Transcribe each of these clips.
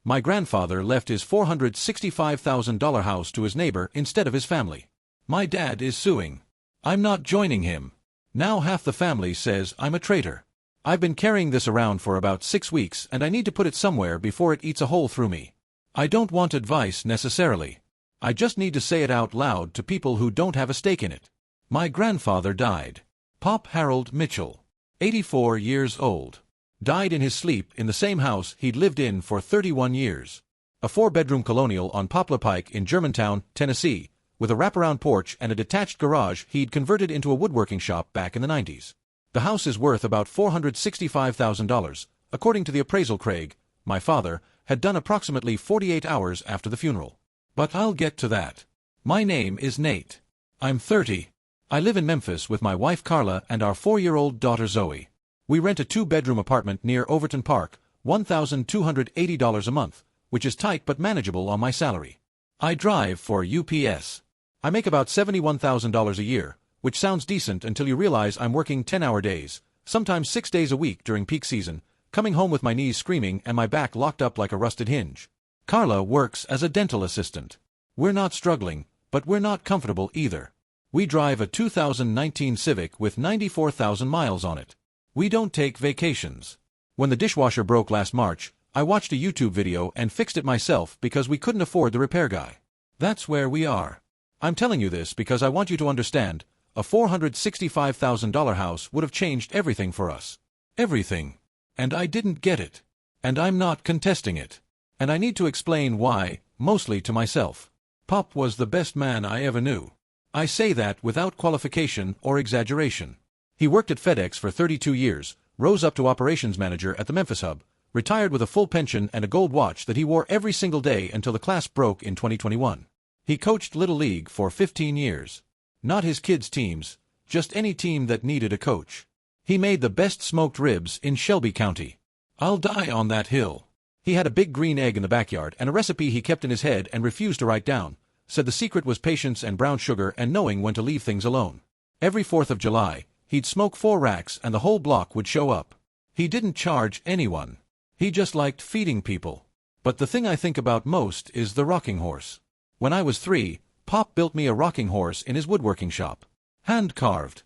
My grandfather left his $465,000 house to his neighbor instead of his family. My dad is suing. I'm not joining him. Now half the family says I'm a traitor. I've been carrying this around for about 6 weeks and I need to put it somewhere before it eats a hole through me. I don't want advice necessarily. I just need to say it out loud to people who don't have a stake in it. My grandfather died. Pop Harold Mitchell, 84 years old. Died in his sleep in the same house he'd lived in for 31 years. A 4-bedroom colonial on Poplar Pike in Germantown, Tennessee, with a wraparound porch and a detached garage he'd converted into a woodworking shop back in the 90s. The house is worth about $465,000, according to the appraisal Craig, my father, had done approximately 48 hours after the funeral. But I'll get to that. My name is Nate. I'm 30. I live in Memphis with my wife Carla and our 4-year-old daughter Zoe. We rent a 2-bedroom apartment near Overton Park, $1,280 a month, which is tight but manageable on my salary. I drive for UPS. I make about $71,000 a year, which sounds decent until you realize I'm working 10-hour days, sometimes 6 days a week during peak season, coming home with my knees screaming and my back locked up like a rusted hinge. Carla works as a dental assistant. We're not struggling, but we're not comfortable either. We drive a 2019 Civic with 94,000 miles on it. We don't take vacations. When the dishwasher broke last March, I watched a YouTube video and fixed it myself because we couldn't afford the repair guy. That's where we are. I'm telling you this because I want you to understand, a $465,000 house would have changed everything for us. Everything. And I didn't get it. And I'm not contesting it. And I need to explain why, mostly to myself. Pop was the best man I ever knew. I say that without qualification or exaggeration. He worked at FedEx for 32 years, rose up to operations manager at the Memphis hub, retired with a full pension and a gold watch that he wore every single day until the class broke in 2021. He coached Little League for 15 years. Not his kids' teams, just any team that needed a coach. He made the best smoked ribs in Shelby County. I'll die on that hill. He had a big green egg in the backyard and a recipe he kept in his head and refused to write down. Said the secret was patience and brown sugar and knowing when to leave things alone. Every 4th of July, he'd smoke 4 racks and the whole block would show up. He didn't charge anyone. He just liked feeding people. But the thing I think about most is the rocking horse. When I was 3, Pop built me a rocking horse in his woodworking shop. Hand-carved.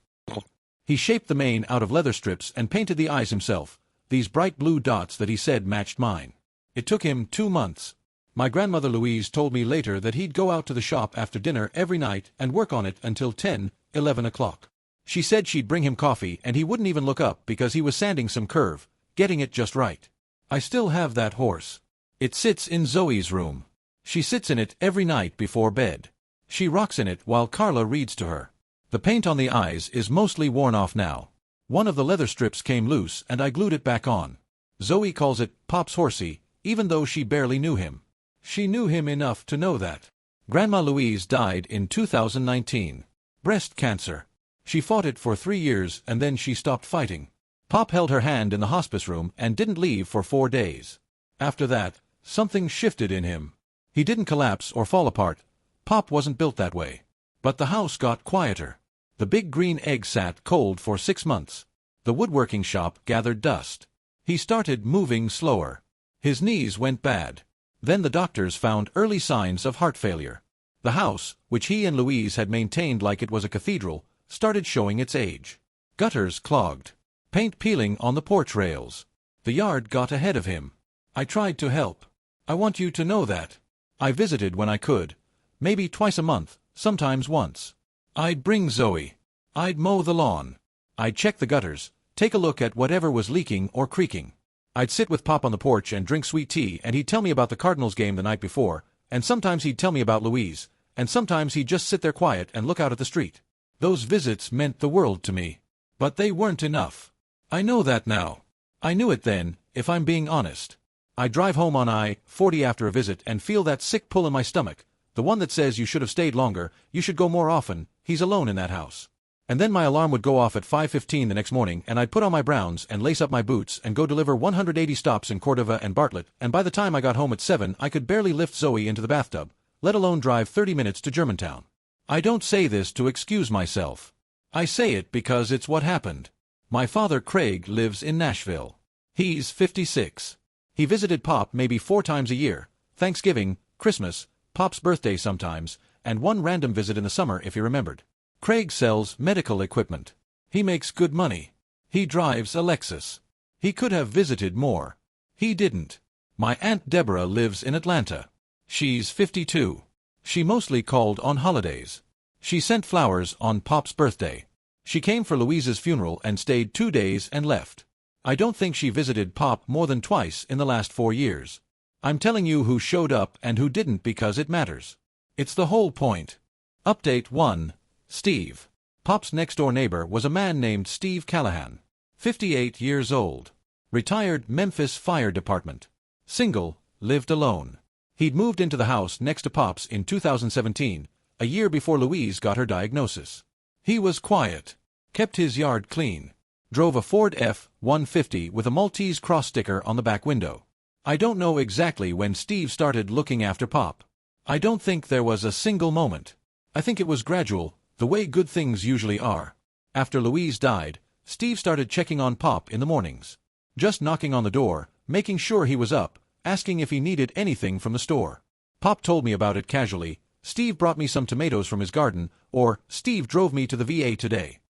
He shaped the mane out of leather strips and painted the eyes himself, these bright blue dots that he said matched mine. It took him 2 months. My grandmother Louise told me later that he'd go out to the shop after dinner every night and work on it until 10, 11 o'clock. She said she'd bring him coffee and he wouldn't even look up because he was sanding some curve, getting it just right. I still have that horse. It sits in Zoe's room. She sits in it every night before bed. She rocks in it while Carla reads to her. The paint on the eyes is mostly worn off now. One of the leather strips came loose and I glued it back on. Zoe calls it Pop's horsey, even though she barely knew him. She knew him enough to know that. Grandma Louise died in 2019. Breast cancer. She fought it for 3 years and then she stopped fighting. Pop held her hand in the hospice room and didn't leave for 4 days. After that, something shifted in him. He didn't collapse or fall apart. Pop wasn't built that way. But the house got quieter. The big green egg sat cold for 6 months. The woodworking shop gathered dust. He started moving slower. His knees went bad. Then the doctors found early signs of heart failure. The house, which he and Louise had maintained like it was a cathedral, started showing its age. Gutters clogged. Paint peeling on the porch rails. The yard got ahead of him. I tried to help. I want you to know that. I visited when I could. Maybe twice a month, sometimes once. I'd bring Zoe. I'd mow the lawn. I'd check the gutters, take a look at whatever was leaking or creaking. I'd sit with Pop on the porch and drink sweet tea and he'd tell me about the Cardinals game the night before, and sometimes he'd tell me about Louise, and sometimes he'd just sit there quiet and look out at the street. Those visits meant the world to me. But they weren't enough. I know that now. I knew it then, if I'm being honest. I drive home on I-40 after a visit and feel that sick pull in my stomach, the one that says you should have stayed longer, you should go more often, he's alone in that house. And then my alarm would go off at 5:15 the next morning and I'd put on my Browns and lace up my boots and go deliver 180 stops in Cordova and Bartlett, and by the time I got home at 7 I could barely lift Zoe into the bathtub, let alone drive 30 minutes to Germantown. I don't say this to excuse myself. I say it because it's what happened. My father Craig lives in Nashville. He's 56. He visited Pop maybe 4 times a year, Thanksgiving, Christmas, Pop's birthday sometimes, and one random visit in the summer if he remembered. Craig sells medical equipment. He makes good money. He drives a Lexus. He could have visited more. He didn't. My Aunt Deborah lives in Atlanta. She's 52. She mostly called on holidays. She sent flowers on Pop's birthday. She came for Louise's funeral and stayed 2 days and left. I don't think she visited Pop more than twice in the last 4 years. I'm telling you who showed up and who didn't because it matters. It's the whole point. Update 1. Steve. Pop's next-door neighbor was a man named Steve Callahan. 58 years old. Retired Memphis Fire Department. Single, lived alone. He'd moved into the house next to Pop's in 2017, a year before Louise got her diagnosis. He was quiet. Kept his yard clean. Drove a Ford F-150 with a Maltese cross sticker on the back window. I don't know exactly when Steve started looking after Pop. I don't think there was a single moment. I think it was gradual, the way good things usually are. After Louise died, Steve started checking on Pop in the mornings. Just knocking on the door, making sure he was up, asking if he needed anything from the store. Pop told me about it casually. Steve brought me some tomatoes from his garden, or Steve drove me to the VA today.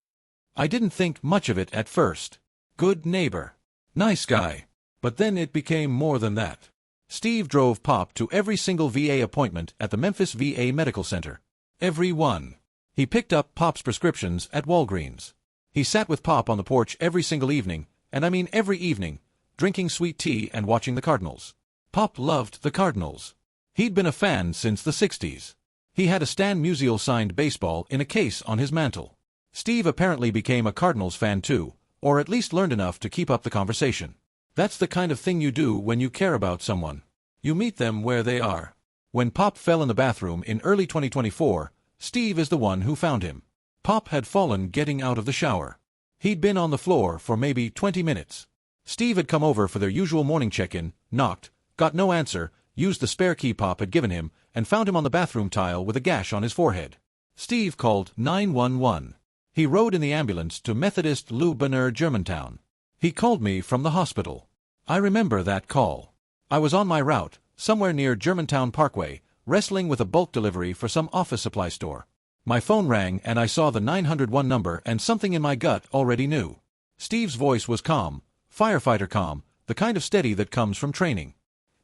I didn't think much of it at first. Good neighbor. Nice guy. But then it became more than that. Steve drove Pop to every single VA appointment at the Memphis VA Medical Center. Every one. He picked up Pop's prescriptions at Walgreens. He sat with Pop on the porch every single evening, and I mean every evening, drinking sweet tea and watching the Cardinals. Pop loved the Cardinals. He'd been a fan since the 60s. He had a Stan Musial signed baseball in a case on his mantle. Steve apparently became a Cardinals fan too, or at least learned enough to keep up the conversation. That's the kind of thing you do when you care about someone. You meet them where they are. When Pop fell in the bathroom in early 2024, Steve is the one who found him. Pop had fallen getting out of the shower. He'd been on the floor for maybe 20 minutes. Steve had come over for their usual morning check-in, knocked, got no answer, used the spare key Pop had given him, and found him on the bathroom tile with a gash on his forehead. Steve called 911. He rode in the ambulance to Methodist Lou Banner, Germantown. He called me from the hospital. I remember that call. I was on my route, somewhere near Germantown Parkway, wrestling with a bulk delivery for some office supply store. My phone rang and I saw the 901 number and something in my gut already knew. Steve's voice was calm, firefighter calm, the kind of steady that comes from training.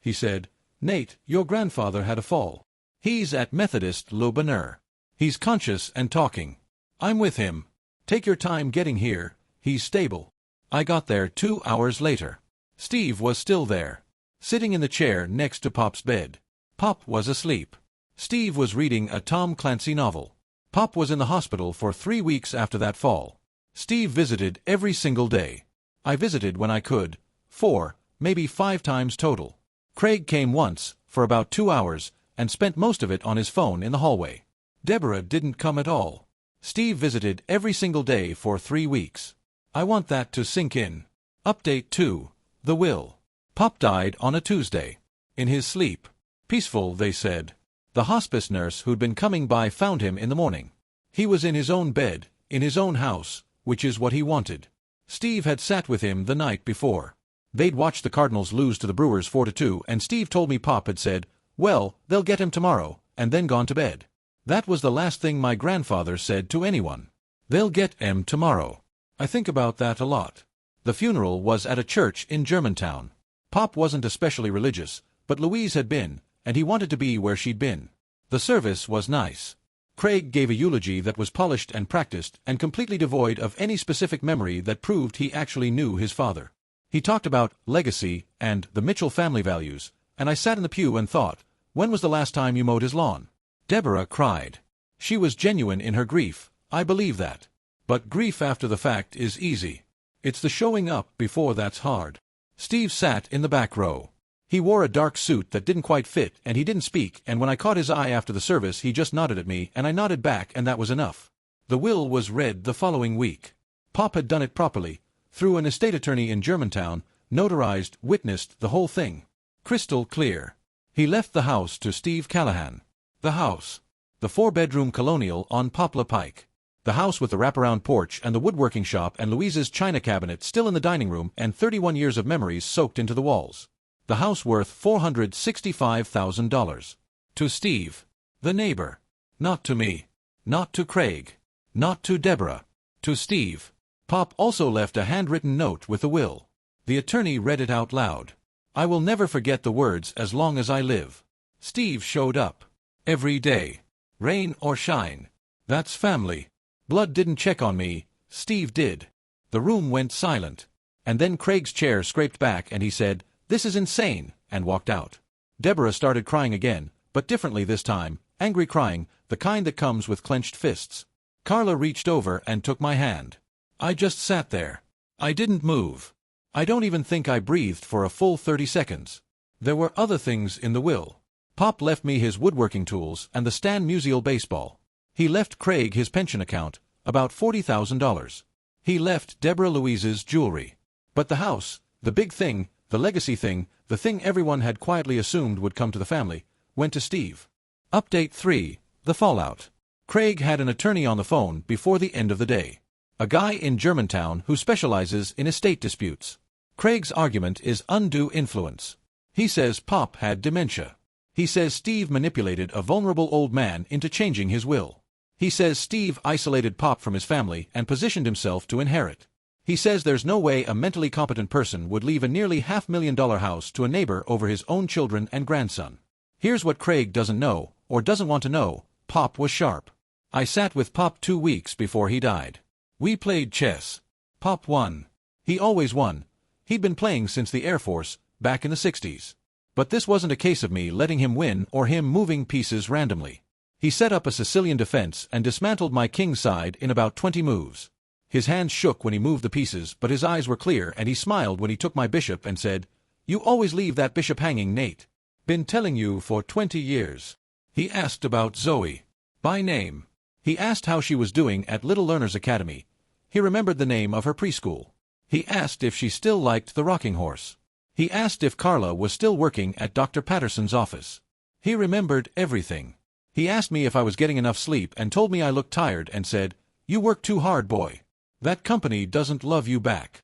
He said, "Nate, your grandfather had a fall. He's at Methodist Lou Banner. He's conscious and talking. I'm with him. Take your time getting here, he's stable." I got there 2 hours later. Steve was still there, sitting in the chair next to Pop's bed. Pop was asleep. Steve was reading a Tom Clancy novel. Pop was in the hospital for 3 weeks after that fall. Steve visited every single day. I visited when I could, 4, maybe 5 times total. Craig came once, for about 2 hours, and spent most of it on his phone in the hallway. Deborah didn't come at all. Steve visited every single day for 3 weeks. I want that to sink in. Update 2. The will. Pop died on a Tuesday. In his sleep. Peaceful, they said. The hospice nurse who'd been coming by found him in the morning. He was in his own bed, in his own house, which is what he wanted. Steve had sat with him the night before. They'd watched the Cardinals lose to the Brewers 4-2, and Steve told me Pop had said, "Well, they'll get him tomorrow," and then gone to bed. That was the last thing my grandfather said to anyone. They'll get him tomorrow. I think about that a lot. The funeral was at a church in Germantown. Pop wasn't especially religious, but Louise had been, and he wanted to be where she'd been. The service was nice. Craig gave a eulogy that was polished and practiced and completely devoid of any specific memory that proved he actually knew his father. He talked about legacy and the Mitchell family values, and I sat in the pew and thought, when was the last time you mowed his lawn? Deborah cried. She was genuine in her grief, I believe that. But grief after the fact is easy. It's the showing up before that's hard. Steve sat in the back row. He wore a dark suit that didn't quite fit and he didn't speak, and when I caught his eye after the service he just nodded at me and I nodded back and that was enough. The will was read the following week. Pop had done it properly, through an estate attorney in Germantown, notarized, witnessed the whole thing. Crystal clear. He left the house to Steve Callahan. The house. The 4-bedroom colonial on Poplar Pike. The house with the wraparound porch and the woodworking shop and Louise's china cabinet still in the dining room and 31 years of memories soaked into the walls. The house worth $465,000. To Steve, the neighbor. Not to me. Not to Craig. Not to Deborah. To Steve. Pop also left a handwritten note with the will. The attorney read it out loud. I will never forget the words as long as I live. Steve showed up. Every day. Rain or shine. That's family. Blood didn't check on me, Steve did. The room went silent. And then Craig's chair scraped back and he said, "This is insane," and walked out. Deborah started crying again, but differently this time, angry crying, the kind that comes with clenched fists. Carla reached over and took my hand. I just sat there. I didn't move. I don't even think I breathed for a full 30 seconds. There were other things in the will. Pop left me his woodworking tools and the Stan Musial baseball. He left Craig his pension account, about $40,000. He left Deborah Louise's jewelry. But the house, the big thing, the legacy thing, the thing everyone had quietly assumed would come to the family, went to Steve. Update 3. The fallout. Craig had an attorney on the phone before the end of the day. A guy in Germantown who specializes in estate disputes. Craig's argument is undue influence. He says Pop had dementia. He says Steve manipulated a vulnerable old man into changing his will. He says Steve isolated Pop from his family and positioned himself to inherit. He says there's no way a mentally competent person would leave a nearly $500,000 house to a neighbor over his own children and grandson. Here's what Craig doesn't know, or doesn't want to know. Pop was sharp. I sat with Pop 2 weeks before he died. We played chess. Pop won. He always won. He'd been playing since the Air Force, back in the 60s. But this wasn't a case of me letting him win or him moving pieces randomly. He set up a Sicilian defense and dismantled my king's side in about 20 moves. His hands shook when he moved the pieces, but his eyes were clear and he smiled when he took my bishop and said, "You always leave that bishop hanging, Nate. Been telling you for 20 years. He asked about Zoe. By name. He asked how she was doing at Little Learners Academy. He remembered the name of her preschool. He asked if she still liked the rocking horse. He asked if Carla was still working at Dr. Patterson's office. He remembered everything. He asked me if I was getting enough sleep and told me I looked tired and said, "You work too hard, boy. That company doesn't love you back."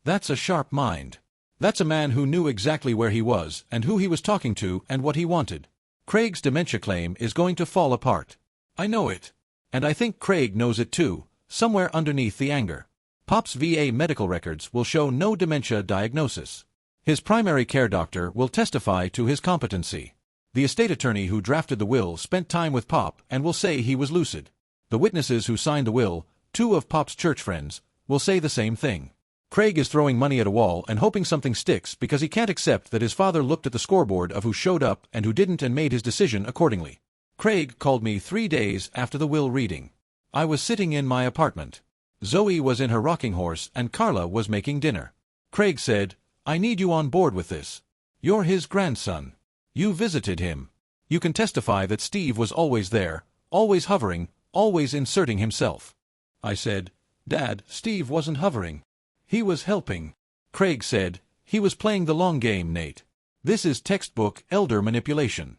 That's a sharp mind. That's a man who knew exactly where he was and who he was talking to and what he wanted. Craig's dementia claim is going to fall apart. I know it. And I think Craig knows it too, somewhere underneath the anger. Pop's VA medical records will show no dementia diagnosis. His primary care doctor will testify to his competency. The estate attorney who drafted the will spent time with Pop and will say he was lucid. The witnesses who signed the will, 2 of Pop's church friends, will say the same thing. Craig is throwing money at a wall and hoping something sticks because he can't accept that his father looked at the scoreboard of who showed up and who didn't and made his decision accordingly. Craig called me 3 days after the will reading. I was sitting in my apartment. Zoe was in her rocking horse and Carla was making dinner. Craig said, "I need you on board with this. You're his grandson. You visited him. You can testify that Steve was always there, always hovering, always inserting himself." I said, "Dad, Steve wasn't hovering. He was helping." Craig said, "He was playing the long game, Nate. This is textbook elder manipulation."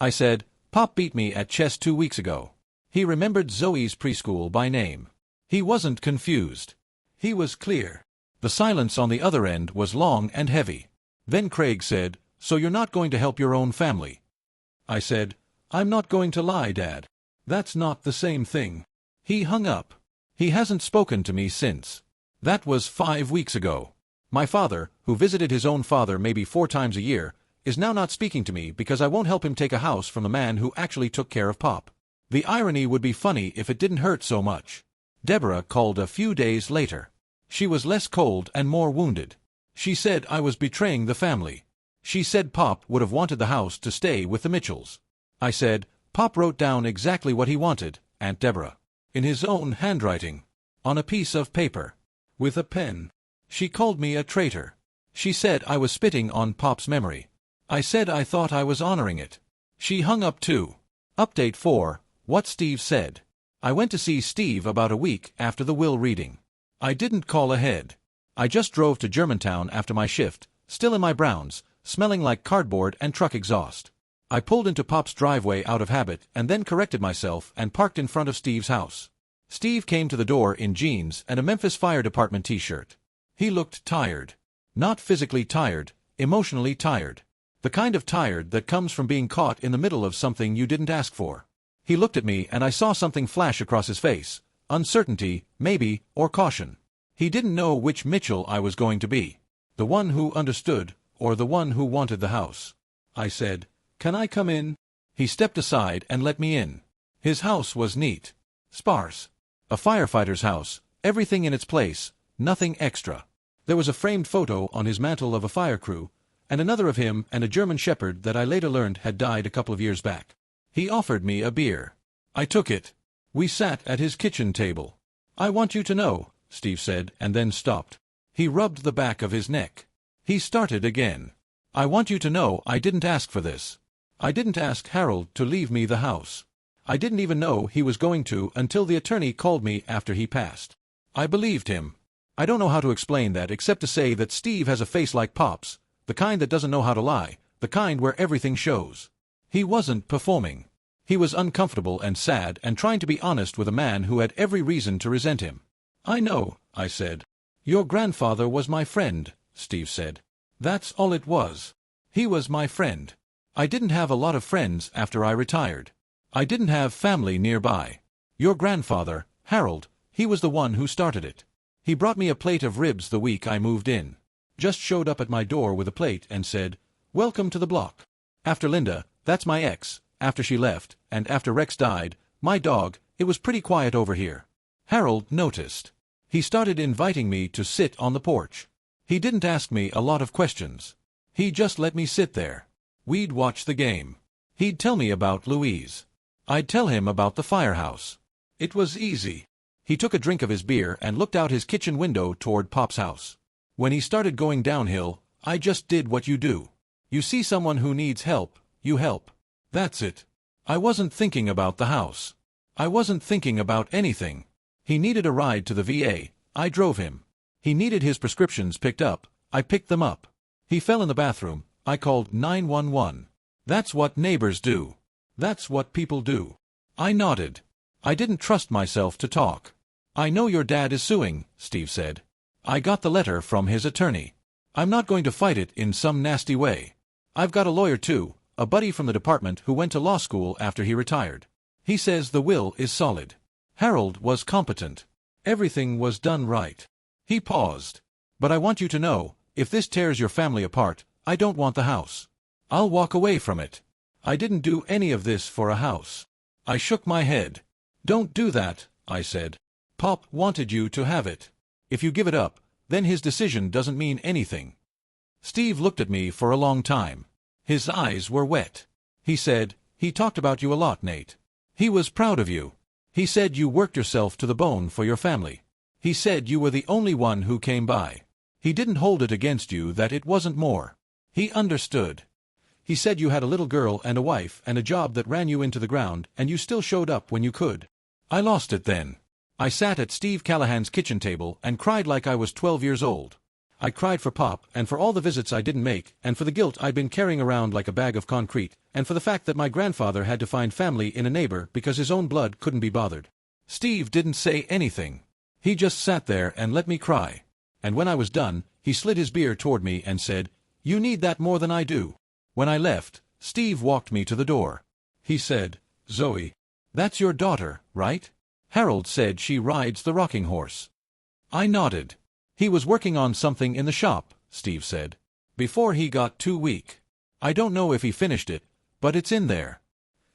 I said, "Pop beat me at chess 2 weeks ago. He remembered Zoe's preschool by name. He wasn't confused. He was clear." The silence on the other end was long and heavy. Then Craig said, "So you're not going to help your own family?" I said, "I'm not going to lie, Dad. That's not the same thing." He hung up. He hasn't spoken to me since. That was 5 weeks ago. My father, who visited his own father maybe 4 times a year, is now not speaking to me because I won't help him take a house from the man who actually took care of Pop. The irony would be funny if it didn't hurt so much. Deborah called a few days later. She was less cold and more wounded. She said I was betraying the family. She said Pop would have wanted the house to stay with the Mitchells. I said, "Pop wrote down exactly what he wanted, Aunt Deborah. In his own handwriting. On a piece of paper. With a pen." She called me a traitor. She said I was spitting on Pop's memory. I said I thought I was honoring it. She hung up too. Update 4. What Steve said. I went to see Steve about a week after the will reading. I didn't call ahead. I just drove to Germantown after my shift, still in my browns, smelling like cardboard and truck exhaust. I pulled into Pop's driveway out of habit and then corrected myself and parked in front of Steve's house. Steve came to the door in jeans and a Memphis Fire Department t-shirt. He looked tired. Not physically tired, Emotionally tired. The kind of tired that comes from being caught in the middle of something you didn't ask for. He looked at me and I saw something flash across his face. Uncertainty, maybe, or caution. He didn't know which Mitchell I was going to be. The one who understood, or the one who wanted the house. I said, "Can I come in?" He stepped aside and let me in. His house was neat. Sparse. A firefighter's house, everything in its place, nothing extra. There was a framed photo on his mantel of a fire crew, and another of him and a German shepherd that I later learned had died a couple of years back. He offered me a beer. I took it. We sat at his kitchen table. "I want you to know," Steve said, and then stopped. He rubbed the back of his neck. He started again. "I want you to know I didn't ask for this. I didn't ask Harold to leave me the house. I didn't even know he was going to until the attorney called me after he passed. I believed him. I don't know how to explain that except to say that Steve has a face like Pop's, the kind that doesn't know how to lie, the kind where everything shows. He wasn't performing. He was uncomfortable and sad and trying to be honest with a man who had every reason to resent him. "I know," I said. "Your grandfather was my friend," Steve said. "That's all it was. He was my friend. I didn't have a lot of friends after I retired. I didn't have family nearby. Your grandfather, Harold, he was the one who started it. He brought me a plate of ribs the week I moved in. Just showed up at my door with a plate and said, 'Welcome to the block.' After Linda, that's my ex, after she left, and after Rex died, my dog, it was pretty quiet over here. Harold noticed. He started inviting me to sit on the porch. He didn't ask me a lot of questions. He just let me sit there. We'd watch the game. He'd tell me about Louise. I'd tell him about the firehouse. It was easy." He took a drink of his beer and looked out his kitchen window toward Pop's house. "When he started going downhill, I just did what you do. You see someone who needs help, you help. That's it. I wasn't thinking about the house. I wasn't thinking about anything. He needed a ride to the VA, I drove him. He needed his prescriptions picked up, I picked them up. He fell in the bathroom, I called 911. That's what neighbors do. That's what people do." I nodded. I didn't trust myself to talk. "I know your dad is suing," Steve said. "I got the letter from his attorney. I'm not going to fight it in some nasty way. I've got a lawyer too, a buddy from the department who went to law school after he retired. He says the will is solid. Harold was competent. Everything was done right." He paused. "But I want you to know, if this tears your family apart, I don't want the house. I'll walk away from it. I didn't do any of this for a house." I shook my head. "Don't do that," I said. "Pop wanted you to have it. If you give it up, then his decision doesn't mean anything." Steve looked at me for a long time. His eyes were wet. He said, "He talked about you a lot, Nate. He was proud of you. He said you worked yourself to the bone for your family. He said you were the only one who came by. He didn't hold it against you that it wasn't more. He understood. He said you had a little girl and a wife and a job that ran you into the ground, and you still showed up when you could." I lost it then. I sat at Steve Callahan's kitchen table and cried like I was 12 years old. I cried for Pop, and for all the visits I didn't make, and for the guilt I'd been carrying around like a bag of concrete, and for the fact that my grandfather had to find family in a neighbor because his own blood couldn't be bothered. Steve didn't say anything. He just sat there and let me cry. And when I was done, he slid his beer toward me and said, "You need that more than I do." When I left, Steve walked me to the door. He said, "Zoe, that's your daughter, right? Harold said she rides the rocking horse." I nodded. "He was working on something in the shop," Steve said, "before he got too weak. I don't know if he finished it, but it's in there.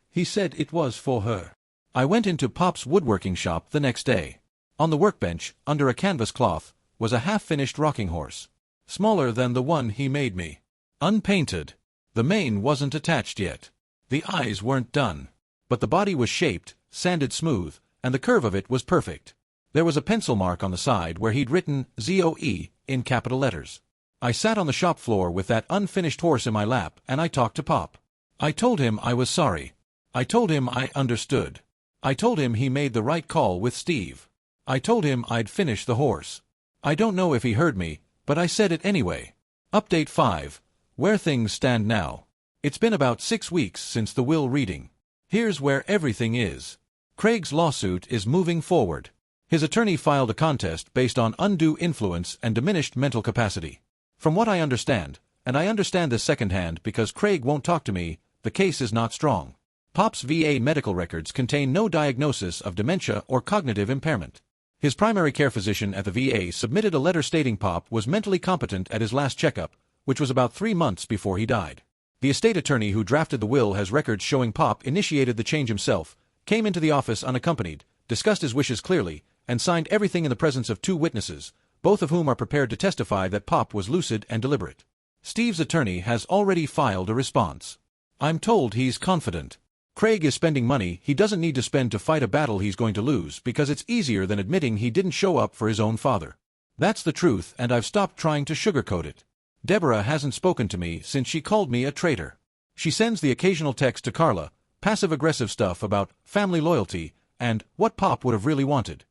He said it was for her." I went into Pop's woodworking shop the next day. On the workbench, under a canvas cloth, was a half-finished rocking horse. Smaller than the one he made me. Unpainted. The mane wasn't attached yet. The eyes weren't done. But the body was shaped, sanded smooth, and the curve of it was perfect. There was a pencil mark on the side where he'd written ZOE in capital letters. I sat on the shop floor with that unfinished horse in my lap and I talked to Pop. I told him I was sorry. I told him I understood. I told him he made the right call with Steve. I told him I'd finish the horse. I don't know if he heard me, but I said it anyway. Update 5. Where things stand now. It's been about 6 weeks since the will reading. Here's where everything is. Craig's lawsuit is moving forward. His attorney filed a contest based on undue influence and diminished mental capacity. From what I understand, and I understand this secondhand because Craig won't talk to me. The case is not strong. Pop's VA medical records contain no diagnosis of dementia or cognitive impairment. His primary care physician at the VA submitted a letter stating Pop was mentally competent at his last checkup, which was about 3 months before he died. The estate attorney who drafted the will has records showing Pop initiated the change himself, came into the office unaccompanied, discussed his wishes clearly, and signed everything in the presence of 2 witnesses, both of whom are prepared to testify that Pop was lucid and deliberate. Steve's attorney has already filed a response. I'm told he's confident. Craig is spending money he doesn't need to spend to fight a battle he's going to lose because it's easier than admitting he didn't show up for his own father. That's the truth, and I've stopped trying to sugarcoat it. Deborah hasn't spoken to me since she called me a traitor. She sends the occasional text to Carla, passive-aggressive stuff about family loyalty and what Pop would have really wanted.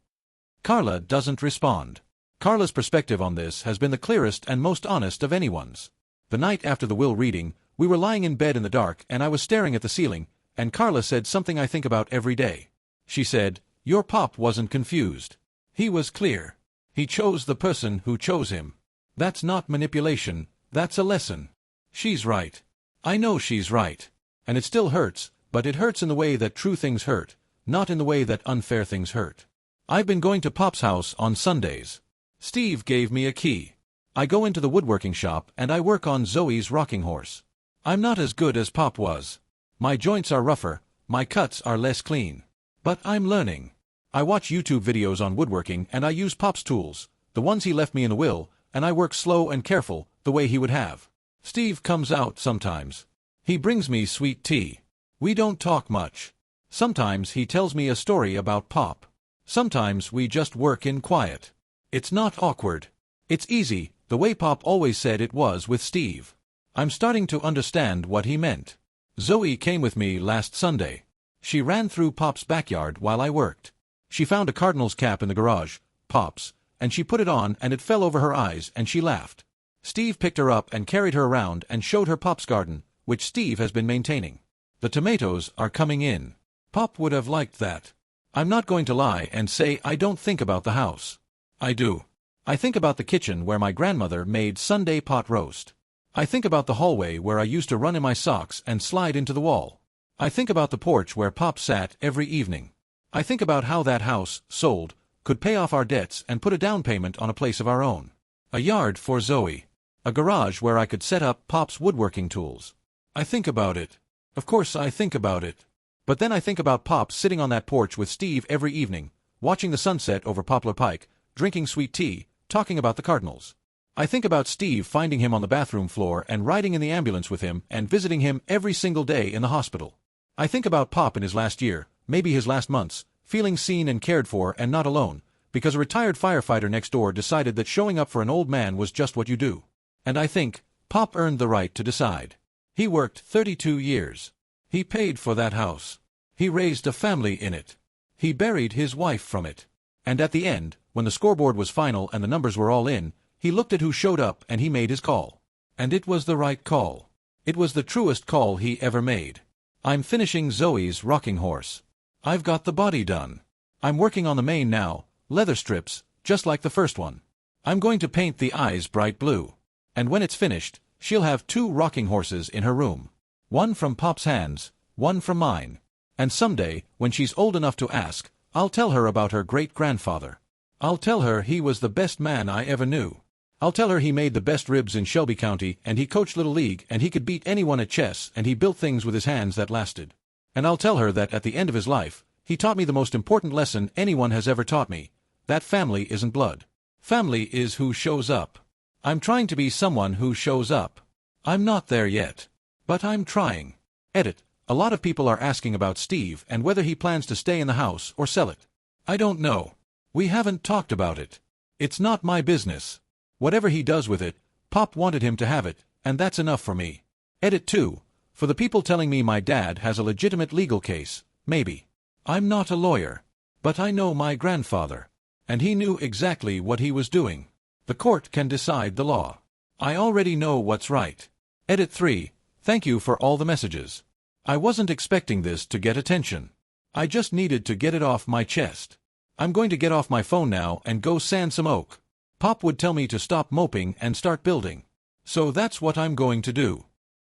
Carla doesn't respond. Carla's perspective on this has been the clearest and most honest of anyone's. The night after the will reading, we were lying in bed in the dark and I was staring at the ceiling, and Carla said something I think about every day. She said, "Your Pop wasn't confused. He was clear. He chose the person who chose him. That's not manipulation, that's a lesson." She's right. I know she's right. And it still hurts, but it hurts in the way that true things hurt, not in the way that unfair things hurt. I've been going to Pop's house on Sundays. Steve gave me a key. I go into the woodworking shop and I work on Zoe's rocking horse. I'm not as good as Pop was. My joints are rougher, my cuts are less clean. But I'm learning. I watch YouTube videos on woodworking and I use Pop's tools, the ones he left me in the will, and I work slow and careful, the way he would have. Steve comes out sometimes. He brings me sweet tea. We don't talk much. Sometimes he tells me a story about Pop. Sometimes we just work in quiet. It's not awkward. It's easy, the way Pop always said it was with Steve. I'm starting to understand what he meant. Zoe came with me last Sunday. She ran through Pop's backyard while I worked. She found a Cardinals cap in the garage, Pop's, and she put it on and it fell over her eyes and she laughed. Steve picked her up and carried her around and showed her Pop's garden, which Steve has been maintaining. The tomatoes are coming in. Pop would have liked that. I'm not going to lie and say I don't think about the house. I do. I think about the kitchen where my grandmother made Sunday pot roast. I think about the hallway where I used to run in my socks and slide into the wall. I think about the porch where Pop sat every evening. I think about how that house, sold, could pay off our debts and put a down payment on a place of our own. A yard for Zoe. A garage where I could set up Pop's woodworking tools. I think about it. Of course I think about it. But then I think about Pop sitting on that porch with Steve every evening, watching the sunset over Poplar Pike, drinking sweet tea, talking about the Cardinals. I think about Steve finding him on the bathroom floor and riding in the ambulance with him and visiting him every single day in the hospital. I think about Pop in his last year, maybe his last months, feeling seen and cared for and not alone, because a retired firefighter next door decided that showing up for an old man was just what you do. And I think, Pop earned the right to decide. He worked 32 years. He paid for that house. He raised a family in it. He buried his wife from it. And at the end, when the scoreboard was final and the numbers were all in, he looked at who showed up and he made his call. And it was the right call. It was the truest call he ever made. I'm finishing Zoe's rocking horse. I've got the body done. I'm working on the mane now, leather strips, just like the first one. I'm going to paint the eyes bright blue. And when it's finished, she'll have 2 rocking horses in her room. One from Pop's hands, one from mine. And someday, when she's old enough to ask, I'll tell her about her great-grandfather. I'll tell her he was the best man I ever knew. I'll tell her he made the best ribs in Shelby County and he coached Little League and he could beat anyone at chess and he built things with his hands that lasted. And I'll tell her that at the end of his life, he taught me the most important lesson anyone has ever taught me, that family isn't blood. Family is who shows up. I'm trying to be someone who shows up. I'm not there yet. But I'm trying. Edit. A lot of people are asking about Steve and whether he plans to stay in the house or sell it. I don't know. We haven't talked about it. It's not my business. Whatever he does with it, Pop wanted him to have it, and that's enough for me. Edit 2. For the people telling me my dad has a legitimate legal case, maybe. I'm not a lawyer. But I know my grandfather. And he knew exactly what he was doing. The court can decide the law. I already know what's right. Edit 3. Thank you for all the messages. I wasn't expecting this to get attention. I just needed to get it off my chest. I'm going to get off my phone now and go sand some oak. Pop would tell me to stop moping and start building. So that's what I'm going to do.